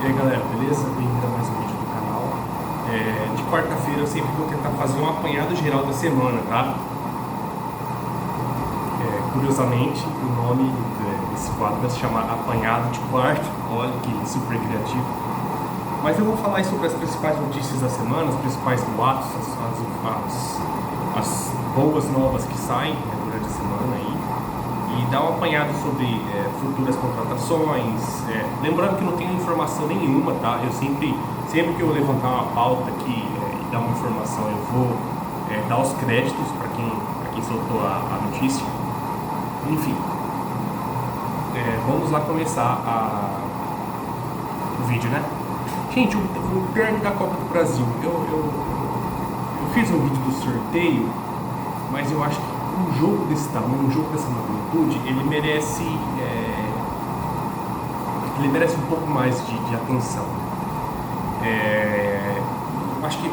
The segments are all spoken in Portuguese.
E aí galera, beleza? Bem-vindo a mais um vídeo do canal. De quarta-feira eu sempre vou tentar fazer um apanhado geral da semana, tá? Curiosamente, o nome desse quadro vai se chamar Apanhado de Quarta. Olha que super criativo. Mas eu vou falar sobre as principais notícias da semana, os principais boatos, as boas novas que saem durante a semana aí. E dar um apanhado sobre futuras contratações, lembrando que não tenho informação nenhuma, tá? Eu sempre que eu levantar uma pauta aqui e dar uma informação, eu vou dar os créditos para quem soltou a notícia. Enfim, vamos lá começar o vídeo, né? Gente, o derby da Copa do Brasil, eu fiz um vídeo do sorteio, mas eu acho que um jogo desse tamanho, um jogo dessa magnitude, ele merece um pouco mais de atenção. Acho que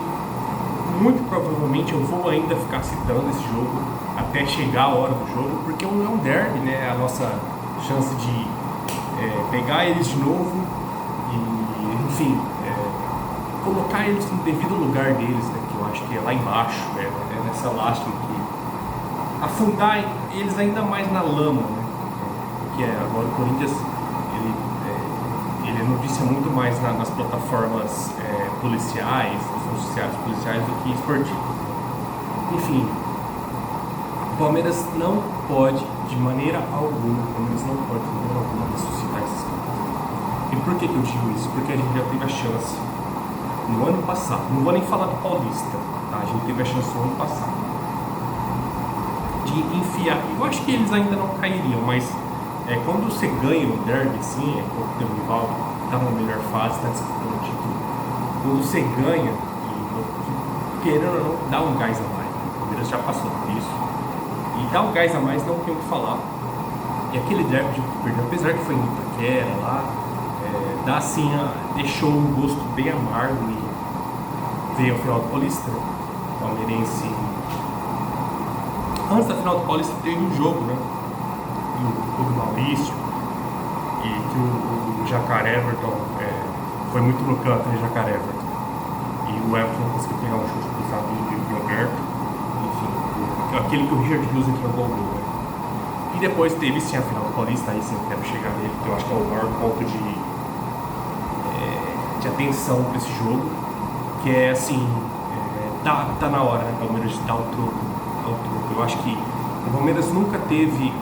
muito provavelmente eu vou ainda ficar citando esse jogo até chegar a hora do jogo, porque é um derby, né? A nossa chance de pegar eles de novo e, enfim, colocar eles no devido lugar deles, né? Que eu acho que é lá embaixo, nessa lástima que afundar eles ainda mais na lama, né? Que agora o Corinthians ele noticia muito mais nas plataformas policiais, nos noticiários policiais do que esportivos. Enfim, o Palmeiras não pode de maneira alguma, ressuscitar esses caras. E por que eu digo isso? Porque a gente já teve a chance no ano passado, não vou nem falar do Paulista, tá? A gente teve a chance no ano passado de enfiar. Eu acho que eles ainda não cairiam, mas quando você ganha um derby assim, quando o teu rival está numa melhor fase, está disputando o título, quando você ganha, querendo ou não, dá um gás a mais. O Palmeiras já passou por isso, e dá um gás a mais, não tem o que falar. E aquele derby que perdeu, apesar que foi em Itaquera lá, dá assim, deixou um gosto bem amargo, e veio ao final do Paulista, o palmeirense. Antes da final do Paulista teve um jogo, né? Do Maurício, e que o Jacaré Everton foi muito no canto, né? Jacaré Everton. E o Everton não conseguiu pegar um chute cruzado de Roberto. Enfim, aquele que o Richard Hughes entrou no gol, né? E depois teve sim a final do Paulista, aí sim eu quero chegar nele, que eu acho que é o maior ponto de atenção para esse jogo, que é assim, tá na hora, né? O Palmeiras dar o troco. Eu acho que o Palmeiras nunca teve,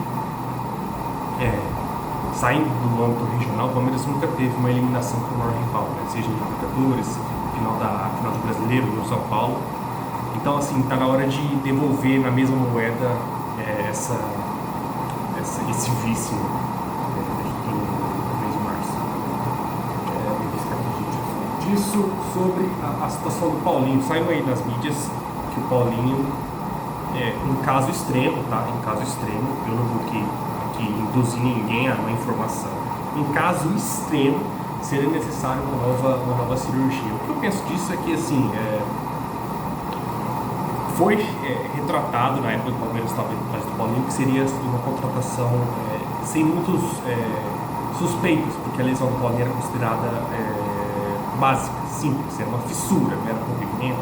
saindo do âmbito regional, o Palmeiras nunca teve uma eliminação com o maior rival, né? Seja em Libertadores, final do Brasileiro, no São Paulo. Então, assim, tá na hora de devolver na mesma moeda esse vício do mês de março. Disso sobre a situação do Paulinho. Saiu aí nas mídias que o Paulinho, em caso extremo, tá? Em caso extremo, eu não vou aqui induzir ninguém a uma informação. Em caso extremo, seria necessário uma nova cirurgia. O que eu penso disso é que, assim, foi retratado na época do Palmeiras, estava atrás do Paulinho, que seria uma contratação sem muitos suspeitos, porque a lesão do Paulinho era considerada básica, simples, era uma fissura, não era rompimento,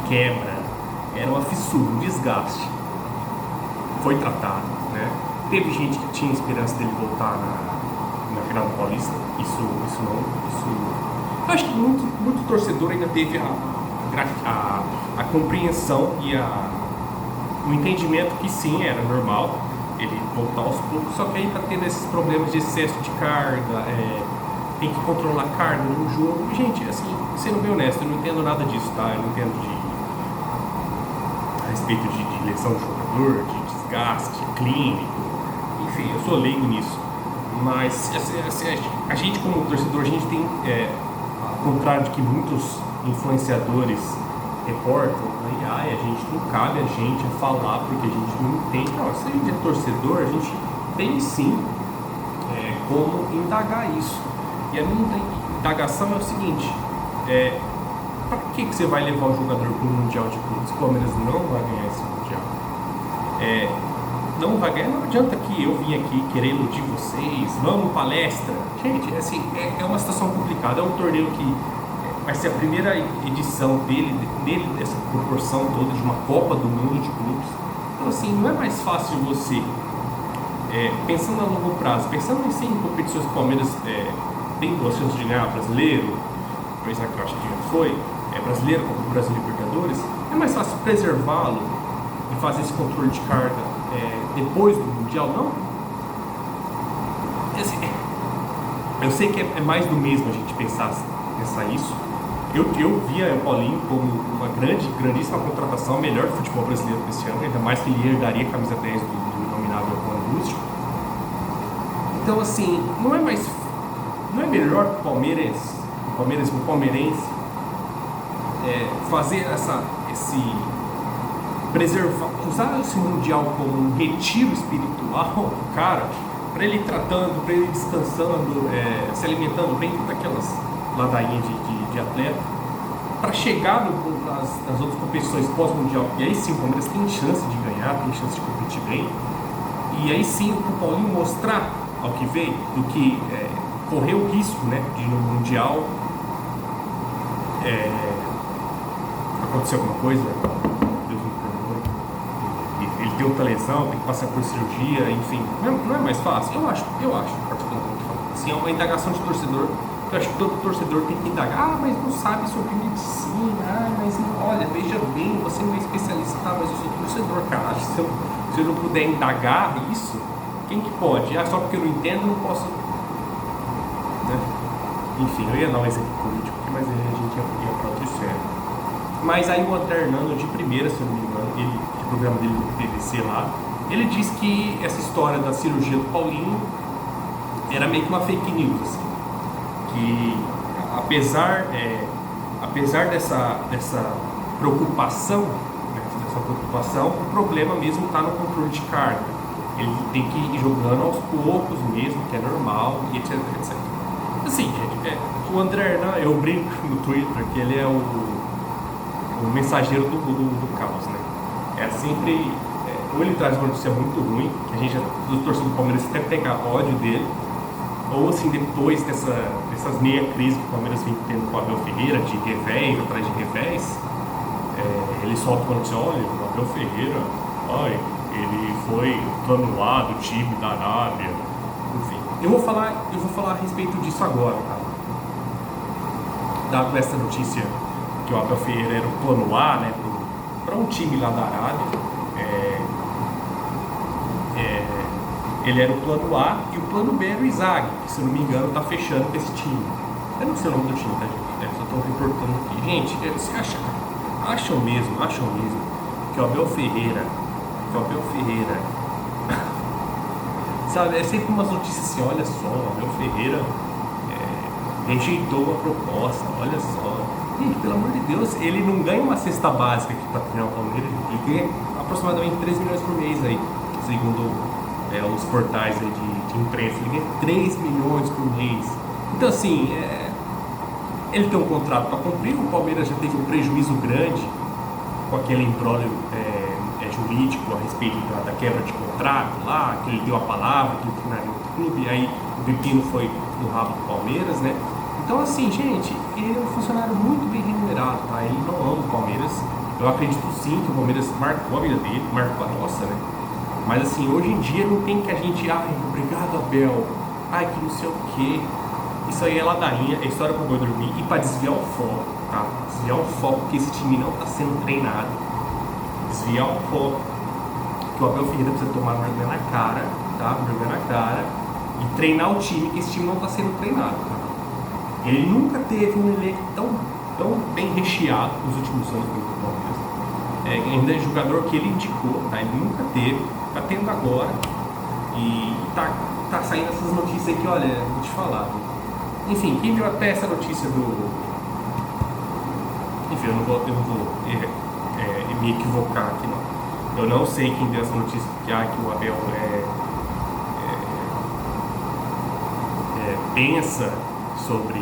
quebra, era uma fissura, um desgaste. Foi tratado, né? Teve gente que tinha esperança dele voltar na final do Paulista. Isso eu acho que muito torcedor ainda teve a compreensão e o entendimento que sim, era normal ele voltar aos poucos, só que aí tá tendo esses problemas de excesso de carga, tem que controlar a carga no jogo. Gente, assim, sendo bem honesto, eu não entendo nada disso, tá? Eu não entendo a respeito de lesão do jogador, de desgaste clínico, enfim, eu sou leigo nisso. Mas assim, a gente como torcedor, a gente tem, ao contrário de que muitos influenciadores reportam, a gente não cabe a gente a falar porque a gente não entende. Não, se a gente é torcedor, a gente tem sim como indagar isso. E a minha indagação é o seguinte: para que você vai levar o jogador para o Mundial de Clubes? O Palmeiras não vai ganhar esse Mundial. não vai ganhar, não adianta que eu vim aqui querer iludir vocês, vamos palestra. Gente, assim, é uma situação complicada, é um torneio que vai ser a primeira edição dele dessa proporção toda de uma Copa do Mundo de clubes. Então assim, não é mais fácil você, pensando a longo prazo, pensando em 100 competições que o Palmeiras tem boas chances de ganhar, brasileiro, coisa que eu acho que já foi, brasileiro, Copa do Brasil e Libertadores, é mais fácil preservá-lo e fazer esse controle de carga depois do Mundial, não? Assim, eu sei que é mais do mesmo a gente pensar isso. Eu via o Paulinho como uma grandíssima contratação, melhor do futebol brasileiro desse ano, ainda mais que ele herdaria a camisa 10 do inominável Juan Lúcio. Então, assim, não é melhor que o palmeirense fazer usar esse Mundial como um retiro espiritual, cara, para ele ir tratando, para ele ir descansando, se alimentando bem daquelas ladainhas de atleta, para chegar nas outras competições pós-mundial. E aí sim o Palmeiras tem chance de ganhar, tem chance de competir bem. E aí sim o Paulinho mostrar ao que veio, do que correr o risco, né, de no Mundial acontecer alguma coisa, Deus me perdoe, ele tem outra lesão, tem que passar por cirurgia, enfim, não é mais fácil? Eu acho, particularmente falando. Assim, é uma indagação de torcedor. Eu acho que todo torcedor tem que indagar, mas não sabe sobre medicina, mas olha, veja bem, você não é especialista, tá, mas eu sou torcedor, cara. Se eu não puder indagar isso, quem que pode? Só porque eu não entendo, eu não posso, né? Enfim, eu ia dar um exemplo político aqui, mas a gente ia para outra esfera. Mas aí o André Hernando, de primeira, se eu não me engano, o programa dele no PVC lá, ele disse que essa história da cirurgia do Paulinho era meio que uma fake news, assim. Que apesar dessa preocupação, o problema mesmo está no controle de carga. Ele tem que ir jogando aos poucos mesmo, que é normal, e etc, etc. Assim, gente, o André Hernan, eu brinco no Twitter que ele é o mensageiro do caos, né? Sempre, ou ele traz uma notícia muito ruim, que a gente, os torcedores do Palmeiras até pega ódio dele, ou assim, depois dessas meia crises que o Palmeiras vem tendo com o Abel Ferreira, de revés atrás de revés, ele solta uma notícia, olha, o Abel Ferreira, ele foi plano A do time da Arábia, enfim. Eu vou falar a respeito disso agora, tá? Dado essa notícia que o Abel Ferreira era o plano A, né, para um time lá da Arábia, ele era o plano A e o plano B era o Izag, que se eu não me engano está fechando com esse time. Eu não sei o nome do time, tá, gente? Só estou reportando aqui. Gente, vocês acham mesmo que o Abel Ferreira sabe, é sempre umas notícias assim, olha só, o Abel Ferreira rejeitou a proposta, olha só. Gente, pelo amor de Deus, ele não ganha uma cesta básica aqui para treinar o Palmeiras, ele ganha aproximadamente 3 milhões por mês aí, segundo os portais aí de imprensa, ele ganha 3 milhões por mês. Então assim, ele tem um contrato para cumprir, o Palmeiras já teve um prejuízo grande com aquele imbróglio jurídico a respeito da quebra de contrato lá, que ele deu a palavra, que ele treinaria outro clube, e aí o pepino foi no rabo do Palmeiras, né? Então assim, gente, ele é um funcionário muito bem remunerado, tá? Ele não ama o Palmeiras, eu acredito sim que o Palmeiras marcou a vida dele, marcou a nossa, né? Mas assim, hoje em dia não tem que a gente, obrigado Abel, que não sei o que. Isso aí é ladainha, é história pra boi dormir e pra desviar o foco, tá? Desviar o foco, porque esse time não tá sendo treinado. Desviar o foco, que o Abel Ferreira precisa tomar vergonha na cara, tá? Vergonha na cara e treinar o time, que esse time não tá sendo treinado, tá? Ele nunca teve um elenco tão bem recheado nos últimos anos do Palmeiras. Ainda é jogador que ele indicou, tá? Ele nunca teve, tá tendo agora e tá saindo essas notícias aí que, olha, vou te falar. Enfim, quem viu até essa notícia enfim, eu não vou me equivocar aqui, não. Eu não sei quem deu essa notícia que o Abel pensa sobre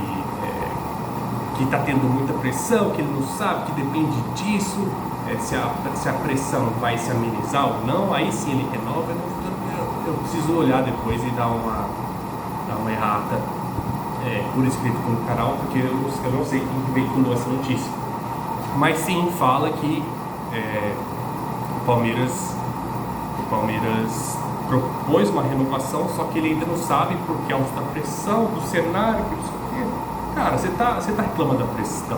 que está tendo muita pressão, que ele não sabe, que depende disso. se a pressão vai se amenizar ou não, aí sim ele renova. Eu preciso olhar depois e dar uma errata por escrito no canal, porque eu não sei quem veiculou essa notícia. Mas sim, fala que o Palmeiras propôs uma renovação, só que ele ainda não sabe por causa da pressão, do cenário, que não sei o quê. Cara, você tá reclamando da pressão?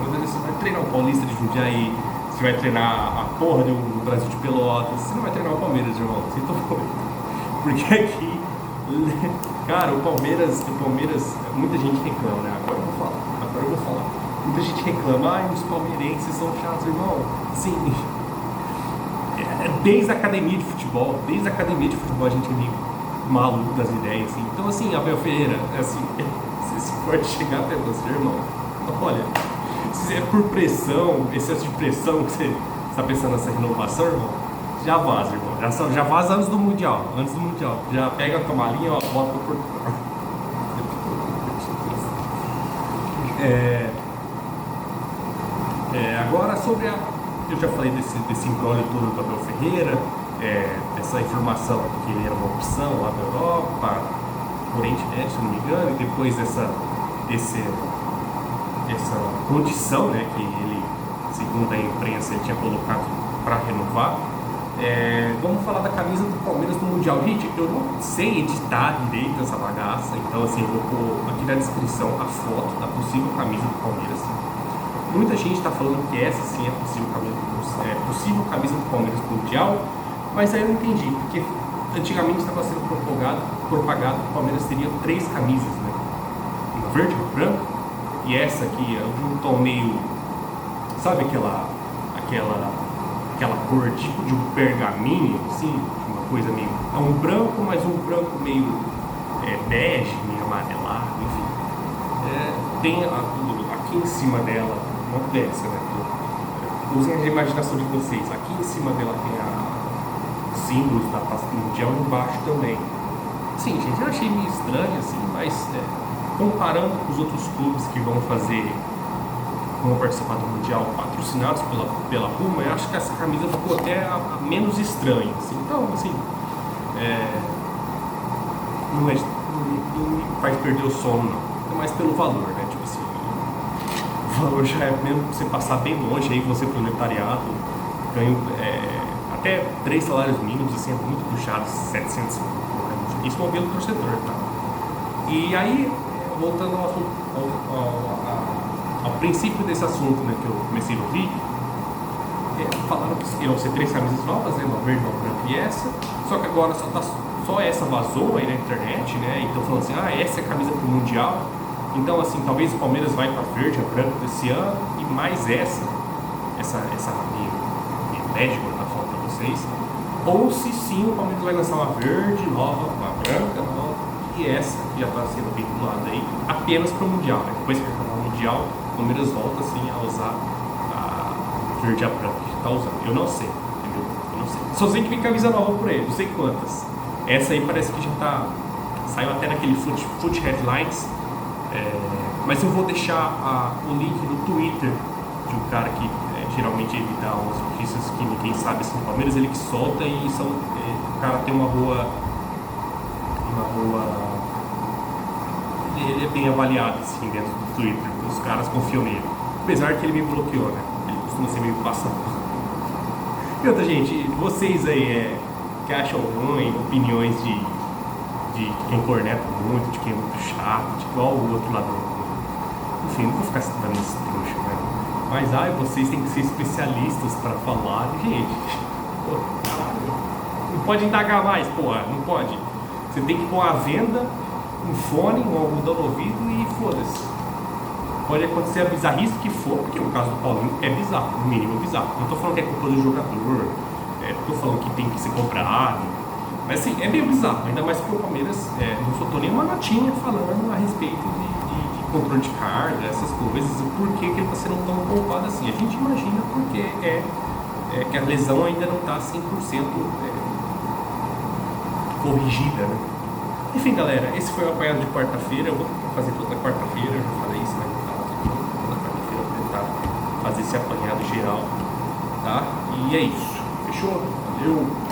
Você vai treinar o Paulista de Jundiaí, você vai treinar a porra do Brasil de Pelotas, você não vai treinar o Palmeiras, irmão. Você tá doido. Porque aqui, cara, o Palmeiras, muita gente reclama, né? Agora eu vou falar. Muita gente reclama, os palmeirenses são chatos, irmão. Sim. Desde a academia de futebol a gente é meio maluco das ideias, assim. Então, assim, Abel Ferreira, assim, se pode chegar até você, irmão, olha, se é por pressão, excesso de pressão que você está pensando nessa renovação, irmão, já vaza, irmão, já vaza antes do Mundial, já pega a tua malinha, ó, bota pro Portugal. Agora sobre eu já falei desse embrólio todo do Abel Ferreira, dessa informação que ele era uma opção lá da Europa, Oriente Médio, se não me engano, e depois dessa condição, né, que ele, segundo a imprensa, ele tinha colocado para renovar. Vamos falar da camisa do Palmeiras no Mundial. Gente, eu não sei editar direito essa bagaça, então assim, eu vou pôr aqui na descrição a foto da possível camisa do Palmeiras. Muita gente está falando que essa sim é possível camisa do Palmeiras no Mundial, mas aí eu não entendi, porque antigamente estava sendo propagado que o Palmeiras teria 3 camisas, né? Uma verde, uma branca, e essa aqui é de um tom meio, sabe aquela cor tipo de um pergaminho, assim, uma coisa meio, um branco, mas um branco meio bege, meio amarelado, enfim. Tem aqui em cima dela, não dessa, né? Usem a imaginação de vocês. Aqui em cima dela tem os símbolos da taça mundial e embaixo também. Sim, gente, eu achei meio estranho, assim, mas comparando com os outros clubes que vão participar do Mundial patrocinados pela Puma, eu acho que essa camisa ficou até menos estranha, assim. Então, assim, não me faz perder o sono, não. É mais pelo valor, né? Tipo assim, o valor já é mesmo você passar bem longe aí, você proletariado, ganho até 3 salários mínimos, assim, é muito puxado, 700, isso é um do torcedor, tá? E aí, voltando ao princípio desse assunto, né, que eu comecei no vídeo, falaram que iam ser 3 camisas novas, né, uma verde, uma branca e essa, só que agora só essa vazou aí na internet, né, então falando assim, essa é a camisa pro Mundial, então assim, talvez o Palmeiras vai pra verde, a branca desse ano, e mais essa minha bege, vou dar foto pra vocês, ou se sim, o Palmeiras vai lançar uma verde nova, uma branca nova, e essa, que já está sendo vinculada aí, apenas para o Mundial, né? Depois que acabar o Mundial, o Palmeiras volta assim a usar a verde e a branca que está usando. Eu não sei, entendeu? Eu não sei. Só sei que vem camisa nova por aí, não sei quantas. Essa aí parece que já está, saiu até naquele Foot Headlines, mas eu vou deixar o link no Twitter de um cara que geralmente ele dá umas notícias que ninguém sabe assim do Palmeiras, ele que solta e o cara tem uma boa. Ele é bem avaliado assim dentro do Twitter, os caras confiam nele. Apesar que ele me bloqueou, né? Ele costuma ser meio passado. E outra, gente, vocês aí que acham ruim, opiniões de quem corneta muito, de quem é muito chato, de igual o outro lado. Enfim, não vou ficar citando esse trouxa, né? Mas vocês têm que ser especialistas para falar, gente. Pô, caralho. Não pode indagar mais, porra, não pode. Você tem que pôr à venda um fone, um algodão no ouvido e foda-se. Pode acontecer a bizarrice que for, porque o caso do Paulinho é bizarro, no mínimo bizarro. Não tô falando que é culpa do jogador, tô falando que tem que ser comprado. Mas assim, é meio bizarro, ainda mais porque o Palmeiras não soltou nenhuma notinha falando a respeito de controle de carga, essas coisas, e por que ele está sendo tão poupado assim. A gente imagina porque que a lesão ainda não está 100% corrigida, né? Enfim, galera, esse foi o apanhado de quarta-feira. Eu vou tentar fazer toda quarta-feira, eu já falei isso, né? Toda quarta-feira eu vou tentar fazer esse apanhado geral tá? E é isso. Fechou? Valeu!